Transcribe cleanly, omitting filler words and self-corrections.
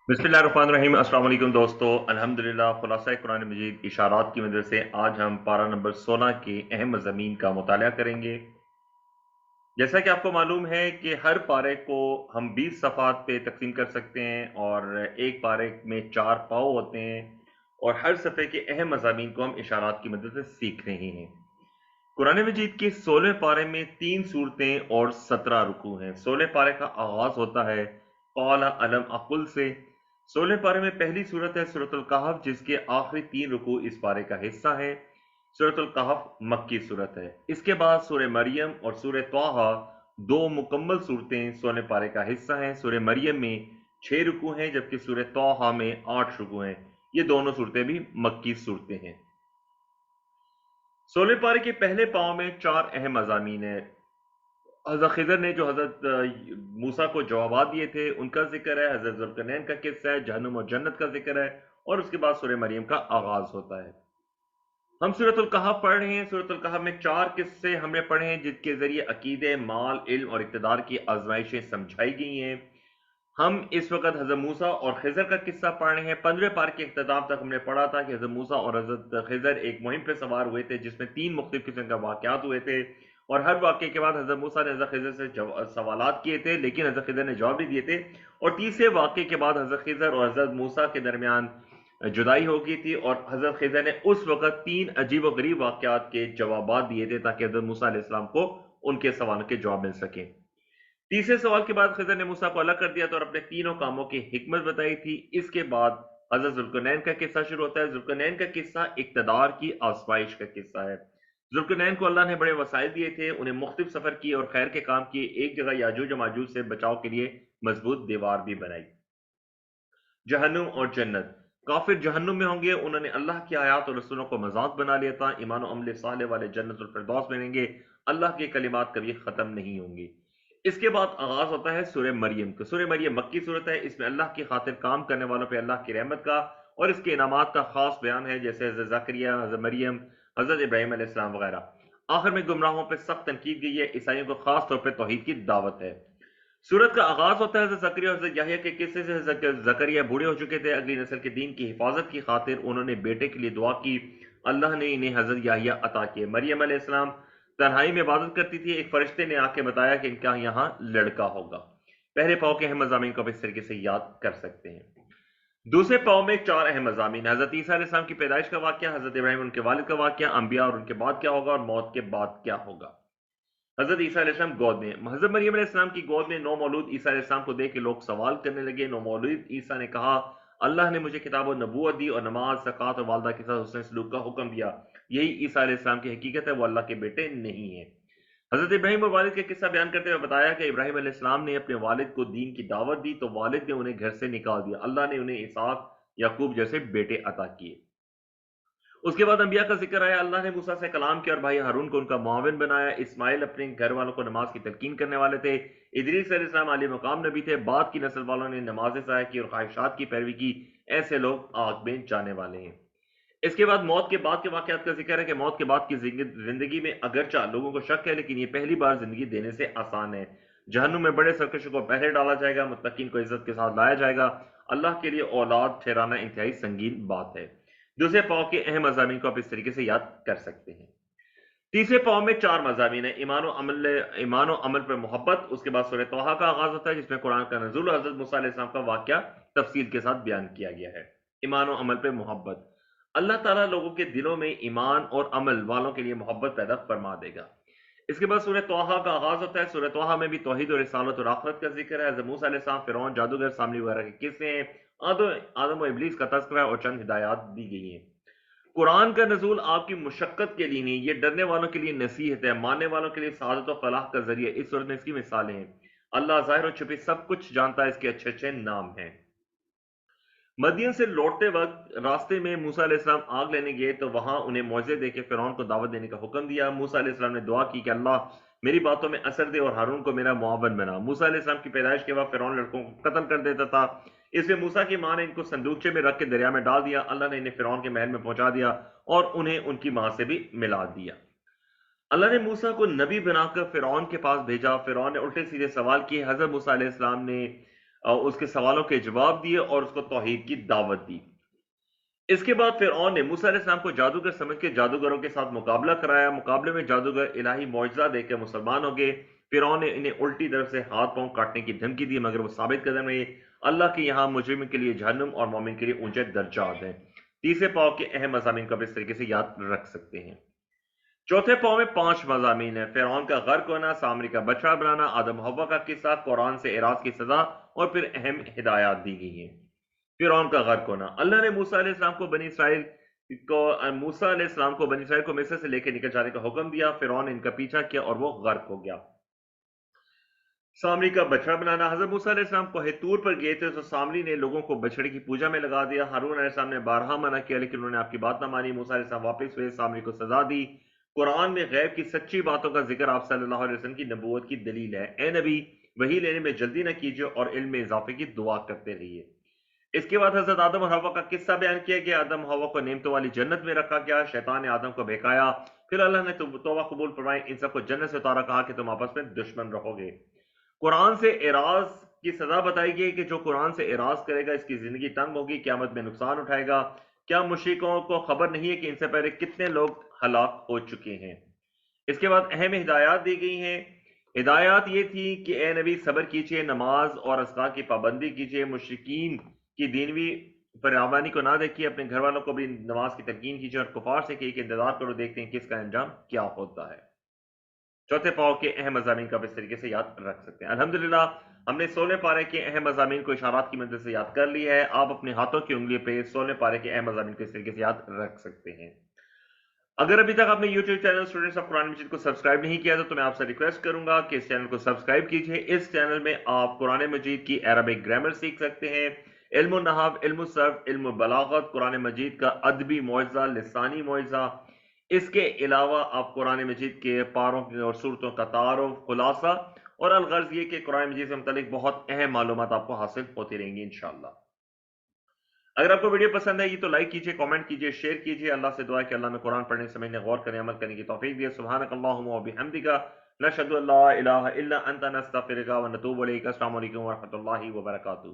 बिस्मिल्लाहिर्रहमानिर्रहीम। अस्सलाम वालेकुम दोस्तों। अल्हम्दुलिल्लाह खुलासा कुरान मजीद इशारात की मदद से आज हम पारा नंबर 16 के अहम मज़ामीन का मुताला करेंगे। जैसा कि आपको मालूम है कि हर पारे को हम 20 सफ़ात पे तकसीम कर सकते हैं और एक पारे में 4 पाव होते हैं और हर सफ़े के अहम मज़ामीन को हम इशारात की मदद से सीख रहे हैं। कुरान मजीद के 16वें पारे में 3 सूरतें और 17 रुकू हैं। 16वें पारे का आगाज होता है क़ाला अलम अकुल से। 16वें पारे में पहली सूरत है सूरतुल कहफ, जिसके आखिरी 3 रुकू इस पारे का हिस्सा है। सूरतुल कहफ मक्की सूरत है। इसके बाद सूरह मरियम और सूरह त्वाहा, 2 मुकम्मल सूरतें 16वें पारे का हिस्सा हैं। सूरह मरियम में 6 रुकू हैं, जबकि सूरह त्वाहा में 8 रुकू हैं। ये दोनों सूरतें भी मक्की सूरतें हैं। 16वें पारे के पहले पाँव में 4 अहम मज़ामीन हैं। हज़रत खिज़र ने जो हज़रत मूसा को जवाबात दिए थे, उनका ज़िक्र है। हज़रत ज़ुल्करनैन का किस्सा है। जहन्नुम और जन्नत का ज़िक्र है और उसके बाद सूरह मरियम का आगाज़ होता है। हम सूरतुल कहफ पढ़ रहे हैं। सूरतुल कहफ में 4 किस्से हमने पढ़े हैं, जिनके ज़रिए अकीदे, माल, इल्म और इक़्तिदार की आज़माइशें समझाई गई हैं। हम इस वक़्त हज़रत मूसा और खिज़र का किस्सा पढ़ रहे हैं। 15वें पारे के इख्तिताम तक हमने पढ़ा था कि हज़रत मूसा और हज़रत खिज़र एक मुहिम पे सवार हुए थे, जिसमें 3 मुख्तलिफ किस्म के वाक़यात हुए थे और हर वाक़ये के बाद हज़रत मूसा ने हज़रत खिज़र से सवालात किए थे, लेकिन हज़रत खिज़र ने जवाब नहीं दिए थे और तीसरे वाक़ये के बाद हज़रत खिज़र और हज़रत मूसा के दरमियान जुदाई हो गई थी और हज़रत खिज़र ने उस वक़्त 3 अजीब व गरीब वाक़यात के जवाबात दिए थे, ताकि हज़रत मूसा अलैहिस्सलाम को उनके सवालों के जवाब मिल सकें। तीसरे सवाल के बाद खिज़र ने मूसा को अलग कर दिया था और अपने तीनों कामों की हिकमत बताई थी। इसके बाद हज़रत ज़ुल्करनैन का किस्सा शुरू होता है। ज़ुल्करनैन का किस्सा इक़्तिदार की आज़माइश का किस्सा है। ज़ुल्करनैन को अल्लाह ने बड़े वसाइल दिए थे, उन्हें मुख्तलिफ सफ़र किए और खैर के काम किए। एक जगह याजूज और माजूज से बचाव के लिए मजबूत दीवार भी बनाई। जहन्नुम और जन्नत, काफिर जहन्नुम में होंगे, उन्होंने अल्लाह की आयत और रसूलों को मजाक बना लिया था। ईमान और अमल साले वाले जन्नतुल फिरदौस में रहेंगे। अल्लाह के कलिमात कभी खत्म नहीं होंगी। इसके बाद आगाज होता है सूरह मरियम का। सूरह मरियम मक्की सूरत है। इसमें अल्लाह की खातिर काम करने वालों पे अल्लाह की रहमत का और इसके इनामात का खास बयान है, जैसे हज़रत ज़करिया, हज़रत मरियम, हज़रत इब्राहीम अलैहिस्सलाम वगैरह। आखिर में गुमराहों पर सख्त तनकीद गई है। ईसाइयों को खास तौर पर तौहीद की दावत है। सूरत का आगाज होता है हज़रत ज़करिया और हज़रत याह्या के किस्से से। हज़रत ज़करिया बूढ़े हो चुके थे। अगली नस्ल के दीन की हिफाजत की खातिर उन्होंने बेटे के लिए दुआ की। अल्लाह ने इन्हें हज़रत याह्या अता किए। मरियम अलैहिस्सलाम तन्हाई में इबादत करती थी। एक फरिश्ते ने आके बताया कि इनका यहाँ लड़का होगा। पहले पाव के अहम मज़ामीन को आप इस तरीके से याद कर सकते हैं। दूसरे पाव में 4 अहम मज़ामीन, हज़रत ईसा अलैहिस्सलाम की पैदाइश का वाक़या, हज़रत इब्राहीम उनके वालिद का वाक़या, अंबिया और उनके बाद क्या होगा और मौत के बाद क्या होगा। हज़रत ईसा अलैहिस्सलाम गोद में, हज़रत मरियम अलैहिस्सलाम की गोद में नौ मौलूद ईसा अलैहिस्सलाम को देख के लोग सवाल करने लगे। नौ मौलूद ईसा ने कहा, अल्लाह ने मुझे किताब और नबूवत दी और नमाज, ज़कात और वालदा के साथ हुस्न सलूक का हुक्म दिया। यही ईसा अलैहिस्सलाम की हकीकत है, वो अल्लाह के बेटे नहीं है। हज़रत इब्राहीम और वालिद का किस्सा बयान करते हुए बताया कि इब्राहीम अलैहिस्सलाम ने अपने वालिद को दीन की दावत दी तो वालिद ने उन्हें घर से निकाल दिया। अल्लाह ने उन्हें इसहाक, याकूब जैसे बेटे अता किए। उसके बाद अंबिया का जिक्र आया। अल्लाह ने मूसा से कलाम किया और भाई हारून को उनका मुआविन बनाया। इस्माइल अपने घर वालों को नमाज की तलकीन करने वाले थे। इदरीस अलैहिस्सलाम आली मुकाम नबी थे। बाद की नस्ल वालों ने नमाज़ें ज़ाया की और ख्वाहिशात की पैरवी की। ऐसे लोग आग में जाने वाले हैं। इसके बाद मौत के बाद के वाक़यात का जिक्र है कि मौत के बाद की जिंदगी में अगरचा लोगों को शक है, लेकिन ये पहली बार जिंदगी देने से आसान है। जहन्नुम में बड़े सरकशों को पहले डाला जाएगा, मुत्तकीन को इज्जत के साथ लाया जाएगा। अल्लाह के लिए औलाद ठहराना इंतहाई संगीन बात है। दूसरे पाव के अहम मज़ामीन को आप इस तरीके से याद कर सकते हैं। तीसरे पाव में 4 मज़ामीन है। ईमान और अमल पर मोहब्बत। उसके बाद सूरह तौहा का आगाज होता है, जिसमें कुरान का नज़ूल और हज़रत मूसा अलैहिस्सलाम का वाक़या तफसील के साथ बयान किया गया है। ईमान और अमल पर मोहब्बत, अल्लाह ताला लोगों के दिलों में ईमान और अमल वालों के लिए मोहब्बत पैदा फरमा देगा। इसके बाद सूरह तौहा का आगाज होता है। सूरह तौहा में भी तौहीद और रिसालत और आखिरत का जिक्र है। हज़रत मूसा अलैहिस्सलाम, फिरौन, जादूगर, सामरी वगैरह के किस्से हैं। आदम और इब्लीस का तज़किरा और चंद हिदायत दी गई हैं। कुरान का नज़ूल आपकी मुशक्क़त के लिए नहीं, ये डरने वालों के लिए नसीहत है, मानने वालों के लिए सआदत और फलाह का जरिया। इस सूरत में इसकी मिसालें हैं। अल्लाह ज़ाहिर और छुपी सब कुछ जानता है, इसके अच्छे अच्छे नाम हैं। मदियन से लौटते वक्त रास्ते में मूसा अलैहिस्सलाम आग लेने गए तो वहां उन्हें मौजज़े देके फिरौन को दावत देने का हुक्म दिया। मूसा अलैहिस्सलाम ने दुआ की कि अल्लाह मेरी बातों में असर दे और हारून को मेरा मुआवन बना। मूसा अलैहिस्सलाम की पैदाइश के बाद फिरौन लड़कों को कत्ल कर देता था। इसलिए मूसा की मां ने इनको संदूकचे में रख के दरिया में डाल दिया। अल्लाह ने इन्हें फिरौन के महल में पहुंचा दिया और उन्हें उनकी मां से भी मिला दिया। अल्लाह ने मूसा को नबी बनाकर फिरौन के पास भेजा। फिरौन ने उल्टे सीधे सवाल किए। हजरत मूसा अलैहिस्सलाम ने اس کے سوالوں کے جواب دیے اور اس کو توحید کی دعوت دی۔ اس کے بعد فرعون نے موسیٰ علیہ السلام کو جادوگر سمجھ کے جادوگروں کے ساتھ مقابلہ کرایا، مقابلے میں جادوگر الہی معجزہ دے کے مسلمان ہو گئے۔ فرعون نے انہیں الٹی طرف سے ہاتھ پاؤں کاٹنے کی دھمکی دی، مگر وہ ثابت قدم رہے۔ اللہ کے یہاں مجرم کے لیے جہنم اور مومن کے لیے اونچے درجات ہیں۔ تیسرے پاؤ کے اہم مضامین کو آپ اس طریقے سے یاد رکھ سکتے ہیں۔ چوتھے پاؤں میں 5 مضامین ہیں: فرعون کا غرق ہونا، سامری کا بچڑا بنانا، آدم و حوا کا قصہ، قرآن سے اعراض کی سزا، اور پھر اہم ہدایات دی گئی ہیں۔ فرعون کا غرق ہونا، اللہ نے موسیٰ علیہ السلام کو بنی اسرائیل کو مصر سے لے کے نکل جانے کا حکم دیا۔ فرعون نے ان کا پیچھا کیا اور وہ غرق ہو گیا۔ سامری کا بچڑا بنانا، حضرت موسیٰ علیہ السلام کوہ طور پر گئے تھے تو سامری نے لوگوں کو بچڑے کی پوجا میں لگا دیا۔ ہارون علیہ السلام نے بارہا منع کیا لیکن انہوں نے آپ کی بات نہ مانی۔ موسیٰ علیہ السلام واپس ہوئے، سامری کو سزا دی۔ قرآن میں غیب کی سچی باتوں کا ذکر آپ صلی اللہ علیہ وسلم کی نبوت کی دلیل ہے۔ اے نبی، وحی لینے میں جلدی نہ کیجیے اور علم میں اضافے کی دعا کرتے رہیے۔ اس کے بعد حضرت آدم اور حوا کا قصہ بیان کیا گیا۔ آدم اور حوا کو نعمتوں والی جنت میں رکھا گیا، شیطان نے آدم کو بہکایا، پھر اللہ نے توبہ قبول فرمائی، ان سب کو جنت سے اتارا، کہا کہ تم آپس میں دشمن رہو گے۔ قرآن سے اعراض کی سزا بتائی گئی کہ جو قرآن سے اعراض کرے گا اس کی زندگی تنگ ہوگی، قیامت میں نقصان اٹھائے گا۔ کیا مشرکوں کو خبر نہیں ہے کہ ان سے پہلے کتنے لوگ ہلاک ہو چکے ہیں؟ اس کے بعد اہم ہدایات دی گئی ہیں۔ ہدایات یہ تھی کہ اے نبی صبر کیجئے، نماز اور اذکار کی پابندی کیجئے، مشرکین کی دینوی فراوانی کو نہ دیکھیے، اپنے گھر والوں کو بھی نماز کی تلقین کیجئے اور کفار سے کہیے کہ انتظار کرو، دیکھتے ہیں کہ اس کا انجام کیا ہوتا ہے۔ چوتھے پاؤ کے اہم مضامین کا آپ اس طریقے سے یاد رکھ سکتے ہیں۔ الحمدللہ ہم نے 16 پارے کے اہم مضامین کو اشارات کی مدد سے یاد کر لی ہے۔ آپ اپنے ہاتھوں کی انگلی پہ 16 پارے کے اہم مضامین کو اس طریقے سے یاد رکھ سکتے ہیں۔ اگر ابھی تک آپ نے یوٹیوب چینل اسٹوڈنٹس آف قرآن مجید کو سبسکرائب نہیں کیا تو میں آپ سے ریکویسٹ کروں گا کہ اس چینل کو سبسکرائب کیجئے۔ اس چینل میں آپ قرآن مجید کی عربک گرامر سیکھ سکتے ہیں، علم النحو، علم الصرف، علم البلاغت، قرآن مجید کا ادبی معجزہ، لسانی معجزہ۔ اس کے علاوہ آپ قرآن مجید کے پاروں اور صورتوں کا تعارف، خلاصہ، اور الغرض یہ کہ قرآن مجید سے متعلق بہت اہم معلومات آپ کو حاصل ہوتی رہیں گی انشاءاللہ۔ اگر آپ کو ویڈیو پسند ہے تو لائک کیجئے، کامنٹ کیجئے، شیئر کیجئے۔ اللہ سے دعا ہے کہ اللہ میں قرآن پڑھنے، سمجھنے، غور کرنے، عمل کرنے کی توفیق دے۔ سبحانک اللہم و بحمدک، نشہد ان لا الہ الا انت، نستغفرک و نتوب الیک۔ السلام علیکم ورحمۃ اللہ وبرکاتہ۔